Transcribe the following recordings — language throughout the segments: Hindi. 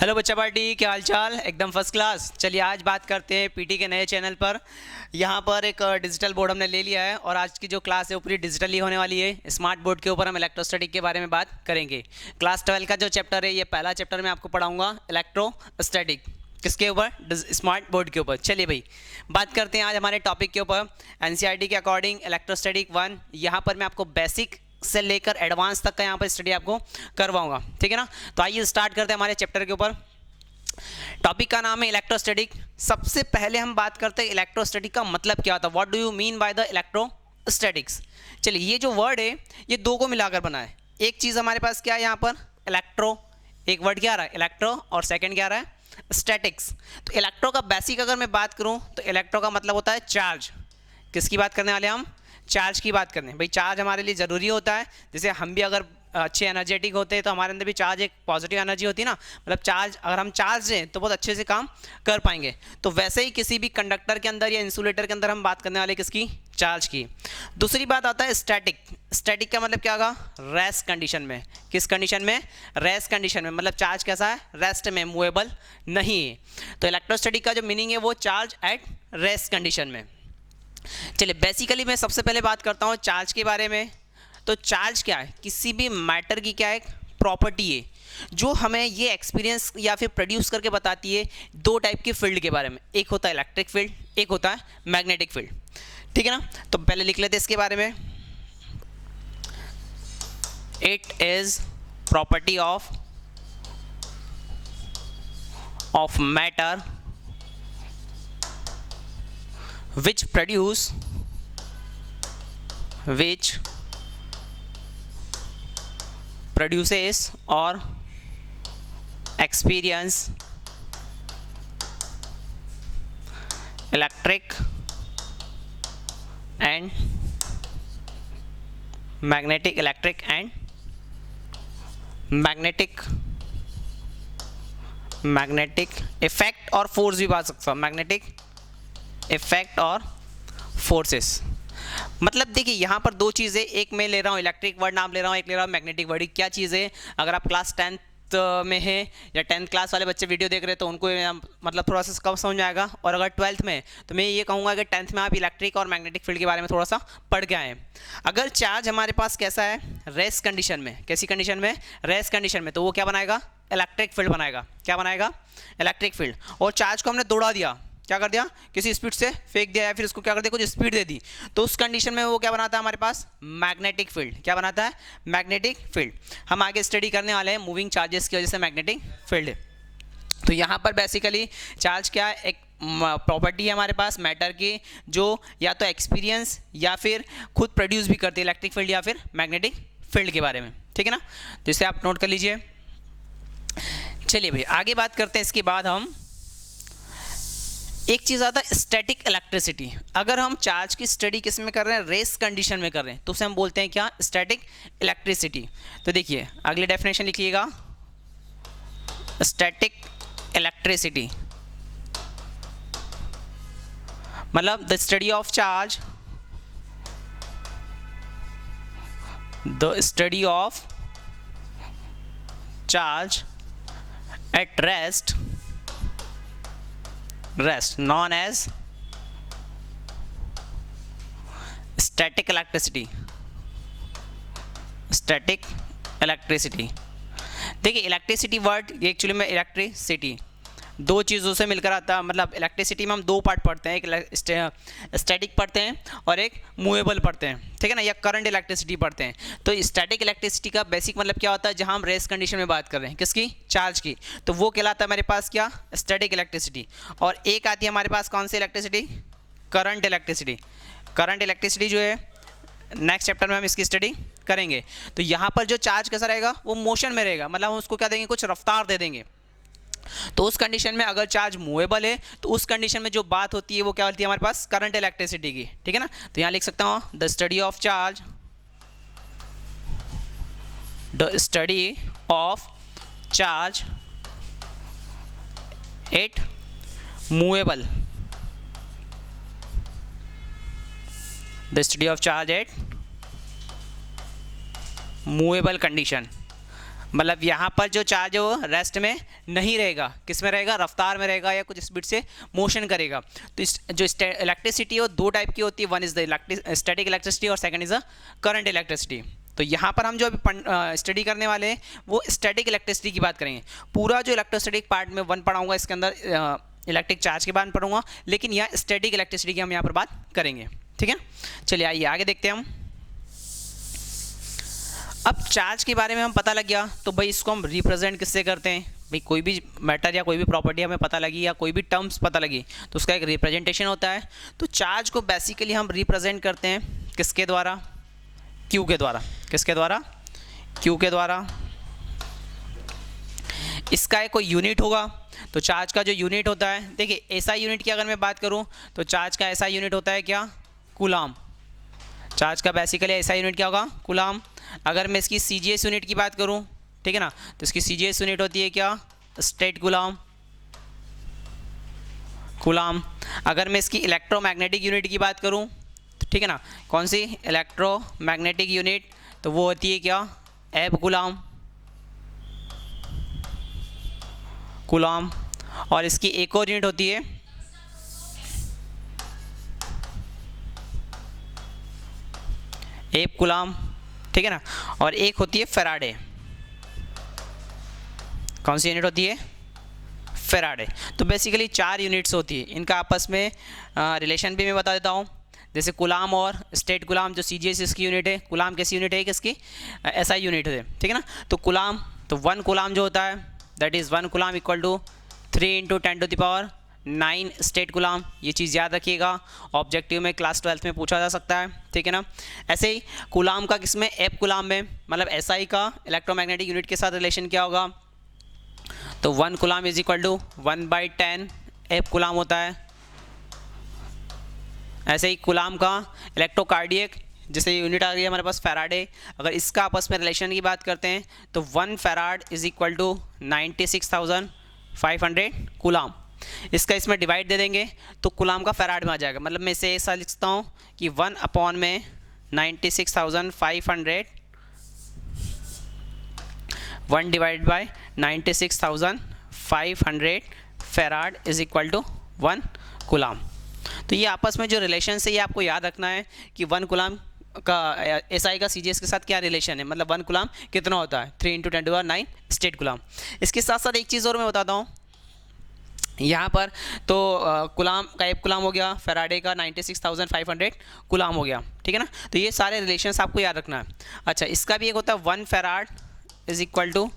हेलो बच्चा पार्टी, क्या हाल चाल। एकदम फर्स्ट क्लास। चलिए आज बात करते हैं पीटी के नए चैनल पर। यहाँ पर एक डिजिटल बोर्ड हमने ले लिया है और आज की जो क्लास है वो पूरी डिजिटली होने वाली है। स्मार्ट बोर्ड के ऊपर हम इलेक्ट्रोस्टैटिक के बारे में बात करेंगे। क्लास 12 का जो चैप्टर है, ये पहला चैप्टर मैं आपको पढ़ाऊँगा इलेक्ट्रोस्टैटिक। किसके ऊपर? स्मार्ट बोर्ड के ऊपर। चलिए भाई बात करते हैं आज हमारे टॉपिक के ऊपर। एनसीईआरटी के अकॉर्डिंग इलेक्ट्रोस्टैटिक 1, यहाँ पर मैं आपको बेसिक से लेकर एडवांस तक का यहाँ पर स्टडी आपको करवाऊंगा, ठीक है ना। तो आइए स्टार्ट करते हैं हमारे चैप्टर के ऊपर। टॉपिक का नाम है इलेक्ट्रोस्टैटिक। सबसे पहले हम बात करते हैं इलेक्ट्रोस्टैटिक का मतलब क्या होता है। What do you mean by the electrostatics. चलिए ये जो वर्ड है ये दो को मिलाकर बना है। एक चीज़ हमारे पास क्या है यहाँ पर, इलेक्ट्रो, एक वर्ड क्या आ रहा है इलेक्ट्रो, और सेकंड क्या आ रहा है स्टैटिक्स। तो इलेक्ट्रो का बेसिक अगर मैं बात करूँ तो इलेक्ट्रो का मतलब होता है चार्ज। किसकी बात करने वाले हम? चार्ज की बात करने। भाई चार्ज हमारे लिए ज़रूरी होता है। जैसे हम भी अगर अच्छे एनर्जेटिक होते हैं तो हमारे अंदर भी चार्ज, एक पॉजिटिव एनर्जी होती है ना। मतलब चार्ज, अगर हम चार्ज हैं तो बहुत अच्छे से काम कर पाएंगे। तो वैसे ही किसी भी कंडक्टर के अंदर या इंसुलेटर के अंदर हम बात करने वाले किसकी? चार्ज की। दूसरी बात आता है स्टैटिक। स्टैटिक का मतलब क्या होगा? रेस्ट कंडीशन में। किस कंडीशन में? रेस्ट कंडीशन में। मतलब चार्ज कैसा है? रेस्ट में, मूवेबल नहीं है। तो इलेक्ट्रोस्टैटिक का जो मीनिंग है वो चार्ज एट रेस्ट कंडीशन में। चलिए बेसिकली मैं सबसे पहले बात करता हूँ चार्ज के बारे में। तो चार्ज क्या है? किसी भी मैटर की क्या है? प्रॉपर्टी है जो हमें ये एक्सपीरियंस या फिर प्रोड्यूस करके बताती है दो टाइप की फील्ड के बारे में। एक होता है इलेक्ट्रिक फील्ड, एक होता है मैग्नेटिक फील्ड, ठीक है ना। तो पहले लिख लेते हैं इसके बारे में। It is property of matter which produces or experience electric and magnetic effect और फोर्स भी बात सकता हूँ। मैग्नेटिक इफेक्ट और फोर्सेस। मतलब देखिए यहाँ पर दो चीज़ें, एक मैं ले रहा हूँ इलेक्ट्रिक वर्ड नाम ले रहा हूँ, एक ले रहा हूँ मैग्नेटिक वर्ड। क्या चीज़ है? अगर आप क्लास 10th में है या 10th क्लास वाले बच्चे वीडियो देख रहे हैं तो उनको मतलब थोड़ा सा कम समझ में आएगा। और अगर 12th में तो मैं ये कहूँगा कि 10th में आप इलेक्ट्रिक और मैग्नेटिक फील्ड के बारे में थोड़ा सा पढ़ के आए। अगर चार्ज हमारे पास कैसा है? रेस्ट कंडीशन में। कैसी कंडीशन में? रेस्ट कंडीशन में। तो वो क्या बनाएगा? इलेक्ट्रिक फील्ड बनाएगा। क्या बनाएगा? Electric field. और चार्ज को हमने दौड़ा दिया, क्या कर दिया? किसी स्पीड से फेंक दिया या फिर उसको क्या कर दिया? कुछ स्पीड दे दी। तो उस कंडीशन में वो क्या बनाता है हमारे पास? Magnetic field. क्या बनाता है? Magnetic field. हम आगे स्टडी करने वाले हैं मूविंग चार्जेस की वजह से मैग्नेटिक फील्ड। तो यहाँ पर बेसिकली चार्ज क्या है? एक प्रॉपर्टी है हमारे पास मैटर की जो या तो एक्सपीरियंस या फिर खुद प्रोड्यूस भी करती है इलेक्ट्रिक फील्ड या फिर मैग्नेटिक फील्ड के बारे में, ठीक है ना। तो इसे आप नोट कर लीजिए। चलिए भाई आगे बात करते हैं। इसके बाद हम एक चीज़ आता है स्टैटिक इलेक्ट्रिसिटी। अगर हम चार्ज की स्टडी किस में कर रहे हैं? रेस्ट कंडीशन में कर रहे हैं, तो उसे हम बोलते हैं क्या? Static electricity. तो देखिए अगली डेफिनेशन लिखिएगा। स्टैटिक इलेक्ट्रिसिटी मतलब the study of charge, the study of charge at rest known as static electricity। देखिए इलेक्ट्रिसिटी वर्ड ये एक्चुअली में इलेक्ट्रिसिटी दो चीज़ों से मिलकर आता है। मतलब इलेक्ट्रिसिटी में हम दो पार्ट पढ़ते हैं, एक स्टैटिक पढ़ते हैं और एक मूवेबल पढ़ते हैं, ठीक है ना, या करंट इलेक्ट्रिसिटी पढ़ते हैं। तो स्टैटिक इलेक्ट्रिसिटी का बेसिक मतलब क्या होता है? जहां हम रेस्ट कंडीशन में बात कर रहे हैं किसकी? चार्ज की। तो वो कहलाता है हमारे पास क्या? Static electricity. और एक आती है हमारे पास कौन सी electricity? Current electricity. Current electricity जो है नेक्स्ट चैप्टर में हम इसकी स्टडी करेंगे। तो यहाँ पर जो चार्ज कैसा रहेगा? वो मोशन में रहेगा। मतलब हम उसको क्या देंगे? कुछ रफ्तार दे देंगे। तो उस कंडीशन में अगर चार्ज मूवेबल है तो उस कंडीशन में जो बात होती है वो क्या होती है हमारे पास? करंट इलेक्ट्रिसिटी की, ठीक है ना। तो यहां लिख सकता हूं the study of charge, the study of charge at movable, the study of charge at movable condition. मतलब यहाँ पर जो चार्ज है वो रेस्ट में नहीं रहेगा, किस में रहेगा, रफ्तार में रहेगा या कुछ स्पीड से मोशन करेगा। तो इस जो इलेक्ट्रिसिटी है वो दो टाइप की होती है, one is the static electricity और second is the current electricity. तो यहाँ पर हम जो अभी स्टडी करने वाले हैं वो स्टैटिक इलेक्ट्रिसिटी की बात करेंगे। पूरा जो इलेक्ट्रोस्टैटिक पार्ट में वन पढ़ाऊँगा, इसके अंदर इलेक्ट्रिक चार्ज के बारे में पढ़ूंगा, लेकिन यहाँ स्टैटिक इलेक्ट्रिसिटी की हम यहाँ पर बात करेंगे। ठीक है, चलिए आइए आगे देखते हैं हम। अब चार्ज के बारे में हम पता लग गया, तो भाई इसको हम रिप्रेजेंट किससे करते हैं। भाई कोई भी मैटर या कोई भी प्रॉपर्टी हमें पता लगी या कोई भी टर्म्स पता लगी तो उसका एक रिप्रेजेंटेशन होता है। तो चार्ज को बेसिकली हम रिप्रेजेंट करते हैं किसके द्वारा, क्यू के द्वारा। किसके द्वारा, क्यू के द्वारा। इसका एक कोई यूनिट होगा, तो चार्ज का जो यूनिट होता है, देखिए एसआई यूनिट की अगर मैं बात करूं तो चार्ज का एसआई यूनिट होता है क्या, कूलाम। चार्ज का बेसिकली एसआई यूनिट क्या होगा, कूलाम। अगर मैं इसकी सीजीएस यूनिट की बात करूं, ठीक है ना, तो इसकी सीजीएस यूनिट होती है क्या, स्टेट कूलाम, कूलाम। अगर मैं इसकी इलेक्ट्रोमैग्नेटिक यूनिट की बात करूं, तो ठीक है ना, कौन सी, इलेक्ट्रोमैग्नेटिक यूनिट, तो वो होती है क्या, एब कूलाम, कूलाम। और इसकी एक और यूनिट होती है एब कूलाम, ठीक है ना, और एक होती है फेराडे। कौन सी यूनिट होती है, फेराडे। तो बेसिकली 4 यूनिट्स होती है, इनका आपस में रिलेशन भी मैं बता देता हूँ। जैसे कूलाम और स्टेट कूलाम, जो सीजीएस इसकी यूनिट है, कूलाम कैसी यूनिट है, किसकी, एसआई यूनिट है, ठीक है ना। तो कूलाम, तो 1 कूलाम जो होता है that is 1 coulomb equal to 3 × 10⁹ statcoulomb. ये चीज़ याद रखिएगा, ऑब्जेक्टिव में क्लास 12th में पूछा जा सकता है, ठीक है ना। ऐसे ही कूलाम का किसमें, एब कूलाम में, मतलब एसआई का इलेक्ट्रोमैग्नेटिक यूनिट के साथ रिलेशन क्या होगा, तो 1 कूलाम इज इक्वल टू 1/10 एब कूलाम होता है। ऐसे ही कूलाम का इलेक्ट्रोकार्डियक, जैसे यूनिट आ रही है हमारे पास फैराडे, अगर इसका आपस में रिलेशन की बात करते हैं तो 1 farad is equal to 96,500 coulomb. इसका इसमें डिवाइड दे देंगे तो कूलाम का फैराड में आ जाएगा। मतलब मैं इसे ऐसा लिखता हूँ कि 1/96,500 1 divide by 96,500 farad is equal to 1 coulomb. तो ये आपस में जो रिलेशन है ये आपको याद रखना है कि 1 कूलाम का एसआई का सीजीएस के साथ क्या रिलेशन है, मतलब 1 कूलाम कितना होता है, 3 × 10⁹ स्टेट कूलाम। इसके साथ साथ एक चीज़ और मैं बताता हूँ यहाँ पर, तो कूलाम का एब कूलाम हो गया, फैराडे का 96,500 कूलाम हो गया, ठीक है ना। तो ये सारे रिलेशंस आपको याद रखना है। अच्छा, इसका भी एक होता है 1 farad is equal to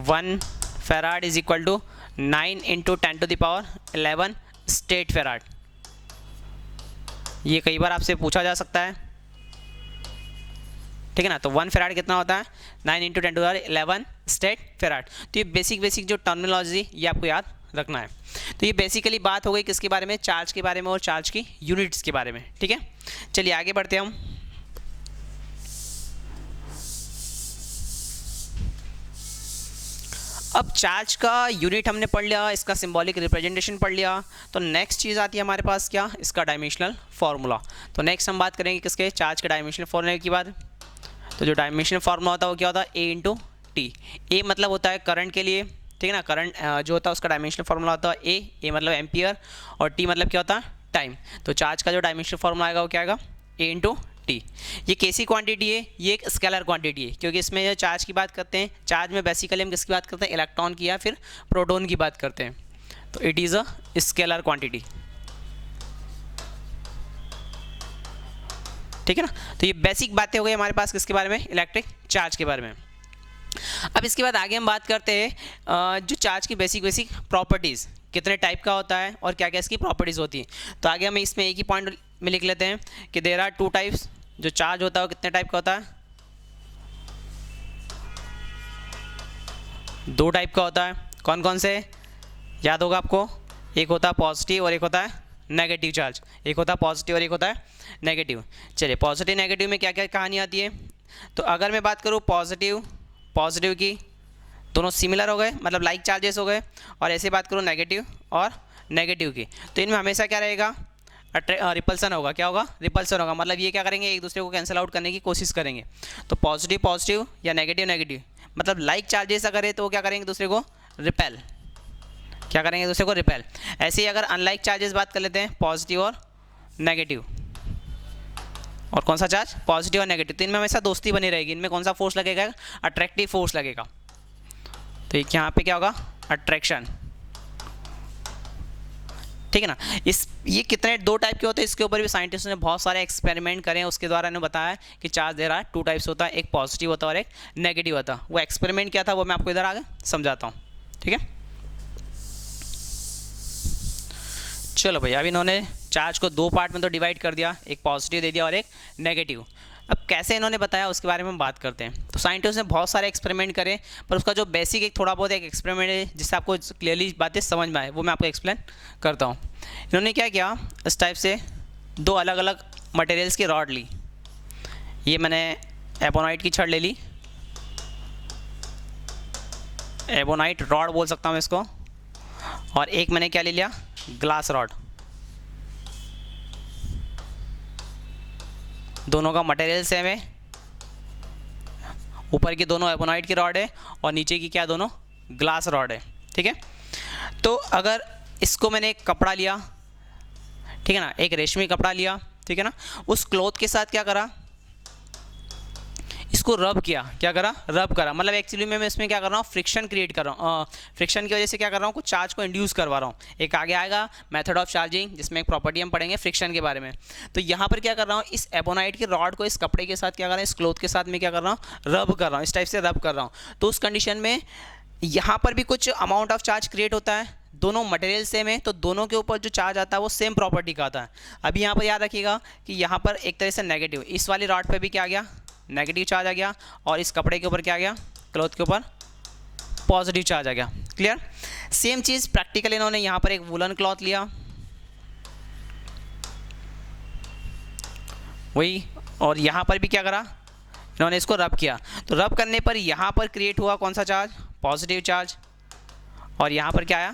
1 farad is equal to 9 × 10⁻11 statfarad. ये कई बार आपसे पूछा जा सकता है, ठीक है ना। तो 1 फैराड कितना होता है, 9 × 10⁻11 स्टेट फैराड। तो ये बेसिक जो टर्मिनोलॉजी ये आपको याद रखना है। तो ये बेसिकली बात हो गई किसके बारे में, चार्ज के बारे में और चार्ज की यूनिट्स के बारे में, ठीक है। चलिए आगे बढ़ते हैं हम। अब चार्ज का यूनिट हमने पढ़ लिया, इसका सिंबॉलिक रिप्रेजेंटेशन पढ़ लिया, तो नेक्स्ट चीज़ आती है हमारे पास क्या, इसका डायमेंशनल फार्मूला। तो नेक्स्ट हम बात करेंगे किसके, चार्ज के डायमेंशनल फार्मूले की बात। तो जो डायमेंशनल फार्मूला होता है वो क्या होता है, A × T। ए मतलब होता है करंट के लिए, ठीक है ना, करंट जो होता है उसका डायमेंशनल फार्मूला होता है ए मतलब एम्पियर, और टी मतलब क्या होता है, टाइम। तो चार्ज का जो डायमेंशनल फार्मूला आएगा वो क्या आएगा, A × T। ये कैसी क्वांटिटी है, ये एक स्केलर क्वांटिटी है, क्योंकि इसमें जो चार्ज की बात करते हैं, चार्ज में बेसिकली हम किसकी बात करते हैं, इलेक्ट्रॉन की या फिर प्रोटॉन की बात करते हैं। तो it is a scalar quantity, ठीक है ना। तो ये बेसिक बातें हो गई हमारे पास किसके बारे में, इलेक्ट्रिक चार्ज के बारे में। अब इसके बाद आगे हम बात करते हैं जो चार्ज की बेसिक प्रॉपर्टीज़, कितने टाइप का होता है और क्या क्या इसकी प्रॉपर्टीज़ होती हैं। तो आगे हम इसमें एक ही पॉइंट में लिख लेते हैं कि देयर आर 2 टाइप्स। जो चार्ज होता है वो कितने टाइप का होता है, 2 टाइप का होता है। कौन कौन से, याद होगा आपको, एक होता है पॉजिटिव और एक होता है नेगेटिव चार्ज। एक होता है पॉजिटिव और एक होता है नेगेटिव। चलिए पॉजिटिव नेगेटिव में क्या क्या कहानी आती है। तो अगर मैं बात करूँ पॉजिटिव की, दोनों सिमिलर हो गए, मतलब लाइक चार्जेस हो गए। और ऐसे बात करूँ नेगेटिव और नेगेटिव की, तो इनमें हमेशा क्या रहेगा, रिपल्सन होगा। क्या होगा? रिपल्सन होगा। मतलब ये क्या करेंगे, एक दूसरे को कैंसिल आउट करने की कोशिश करेंगे। तो पॉजिटिव पॉजिटिव या नेगेटिव नेगेटिव, मतलब लाइक चार्जेस अगर है तो वो क्या करेंगे, दूसरे को रिपेल, क्या करेंगे, दूसरे को रिपेल। ऐसे ही अगर अनलाइक चार्जेस बात कर लेते हैं, पॉजिटिव और नेगेटिव, और कौन सा चार्ज, पॉजिटिव और नेगेटिव, तो इनमें हमेशा दोस्ती बनी रहेगी। इनमें कौन सा फोर्स लगेगा, अट्रैक्टिव फोर्स लगेगा। तो यहाँ पे क्या होगा, अट्रैक्शन, ठीक है ना। ये कितने दो टाइप के होते हैं, इसके ऊपर भी साइंटिस्ट ने बहुत सारे एक्सपेरिमेंट करे हैं, उसके द्वारा इन्होंने बताया कि चार्ज दे रहा है, टू टाइप्स होता है, एक पॉजिटिव होता है और एक नेगेटिव होता है। वो एक्सपेरिमेंट क्या था वो मैं आपको इधर आगे समझाता हूँ, ठीक है। चलो भाई, अब इन्होंने चार्ज को दो पार्ट में तो डिवाइड कर दिया, एक पॉजिटिव दे दिया और एक नेगेटिव। अब कैसे इन्होंने बताया उसके बारे में हम बात करते हैं। तो साइंटिस्ट ने बहुत सारे एक्सपेरिमेंट करे, पर उसका जो बेसिक एक थोड़ा बहुत एक एक्सपेरिमेंट है जिससे आपको क्लियरली बातें समझ में आए, वो मैं आपको एक्सप्लेन करता हूँ। इन्होंने क्या किया, इस टाइप से दो अलग अलग मटेरियल्स की रॉड ली। ये मैंने एबोनाइट की छड़ ले ली, एबोनाइट रॉड बोल सकता हूँ मैं इसको, और एक मैंने क्या ले लिया, ग्लास रॉड। दोनों का मटेरियल सेम है, ऊपर की दोनों एबोनाइट की रॉड है और नीचे की क्या, दोनों ग्लास रॉड है, ठीक है। तो अगर इसको मैंने एक कपड़ा लिया, ठीक है ना, एक रेशमी कपड़ा लिया, ठीक है ना, उस क्लॉथ के साथ क्या करा, इसको रब किया, क्या करा, रब करा। मतलब एक्चुअली मैं इसमें क्या कर रहा हूँ, फ्रिक्शन क्रिएट कर रहा हूँ, फ्रिक्शन की वजह से क्या कर रहा हूँ, कुछ चार्ज को इंड्यूस करवा रहा हूँ। एक आगे आएगा मेथड ऑफ चार्जिंग, जिसमें एक प्रॉपर्टी हम पढ़ेंगे फ्रिक्शन के बारे में। तो यहाँ पर क्या कर रहा हूँ, इस एबोनाइट की रॉड को इस कपड़े के साथ क्या कर रहा हूँ, इस क्लॉथ के साथ में क्या कर रहा हूँ, रब कर रहा हूँ, इस टाइप से रब कर रहा हूँ। तो उस कंडीशन में यहाँ पर भी कुछ अमाउंट ऑफ चार्ज क्रिएट होता है, दोनों मटेरियल सेम है, तो दोनों के ऊपर जो चार्ज आता है वो सेम प्रॉपर्टी का आता है। अभी यहाँ पर याद रखिएगा कि यहाँ पर एक तरह से नेगेटिव, इस वाली रॉड पे भी क्या आ गया, नेगेटिव चार्ज आ गया, और इस कपड़े के ऊपर क्या आ गया, क्लॉथ के ऊपर पॉजिटिव चार्ज आ गया। क्लियर। सेम चीज़ प्रैक्टिकल इन्होंने यहाँ पर एक वुलन क्लॉथ लिया, वही, और यहाँ पर भी क्या करा, इन्होंने इसको रब किया। तो रब करने पर यहाँ पर क्रिएट हुआ कौन सा चार्ज, पॉजिटिव चार्ज, और यहाँ पर क्या आया,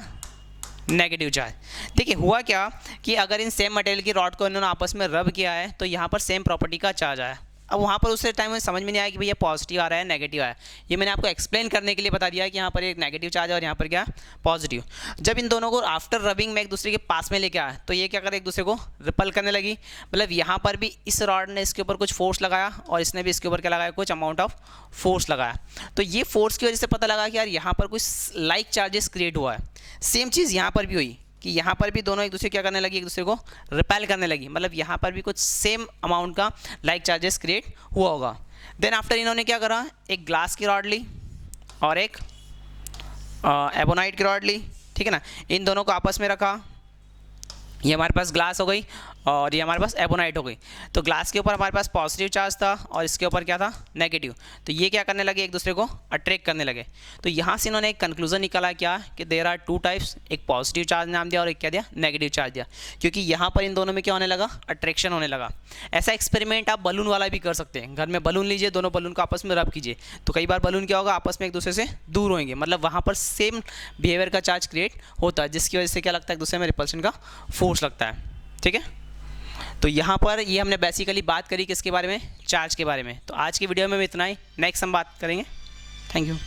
नेगेटिव चार्ज। देखिए हुआ क्या कि अगर इन सेम मटेरियल की रॉड को इन्होंने आपस में रब किया है तो यहाँ पर सेम प्रॉपर्टी का चार्ज आया। अब वहाँ पर उस टाइम में समझ में नहीं आया कि भैया पॉजिटिव आ रहा है नेगेटिव आया, ये मैंने आपको एक्सप्लेन करने के लिए बता दिया कि यहाँ पर एक नेगेटिव चार्ज है और यहाँ पर क्या, पॉजिटिव। जब इन दोनों को आफ्टर रबिंग में एक दूसरे के पास में लेके आया तो ये क्या करे, एक दूसरे को रिपल करने लगी। मतलब यहाँ पर भी इस रॉड ने इसके ऊपर कुछ फोर्स लगाया और इसने भी इसके ऊपर क्या लगाया, कुछ अमाउंट ऑफ फोर्स लगाया। तो ये फोर्स की वजह से पता लगा कि यार यहाँ पर कुछ लाइक चार्जेस क्रिएट हुआ है। सेम चीज़ यहाँ पर भी हुई कि यहाँ पर भी दोनों एक दूसरे क्या करने लगी, एक दूसरे को रिपेल करने लगी। मतलब यहाँ पर भी कुछ सेम अमाउंट का लाइक चार्जेस क्रिएट हुआ होगा। देन आफ्टर इन्होंने क्या करा, एक ग्लास की रॉड ली और एक एबोनाइट की रॉड ली, ठीक है ना। इन दोनों को आपस में रखा, ये हमारे पास ग्लास हो गई और ये हमारे पास एबोनाइट हो गई। तो ग्लास के ऊपर हमारे पास पॉजिटिव चार्ज था और इसके ऊपर क्या था, नेगेटिव। तो ये क्या करने लगे, एक दूसरे को अट्रैक्ट करने लगे। तो यहाँ से इन्होंने एक कंक्लूजन निकाला क्या कि देयर आर टू टाइप्स, एक पॉजिटिव चार्ज नाम दिया और एक क्या दिया, नेगेटिव चार्ज दिया, क्योंकि यहाँ पर इन दोनों में क्या होने लगा, अट्रैक्शन होने लगा। ऐसा एक्सपेरिमेंट आप बलून वाला भी कर सकते हैं। घर में बलून लीजिए, दोनों बलून को आपस में रब कीजिए, तो कई बार बलून क्या होगा, आपस में एक दूसरे से दूर होंगे। मतलब वहाँ पर सेम बिहेवियर का चार्ज क्रिएट होता है, जिसकी वजह से क्या लगता है, एक दूसरे में रिपल्शन का फोर्स लगता है, ठीक है। तो यहाँ पर ये हमने बेसिकली बात करी किसके बारे में, चार्ज के बारे में। तो आज की वीडियो में इतना ही, नेक्स्ट हम बात करेंगे। Thank you.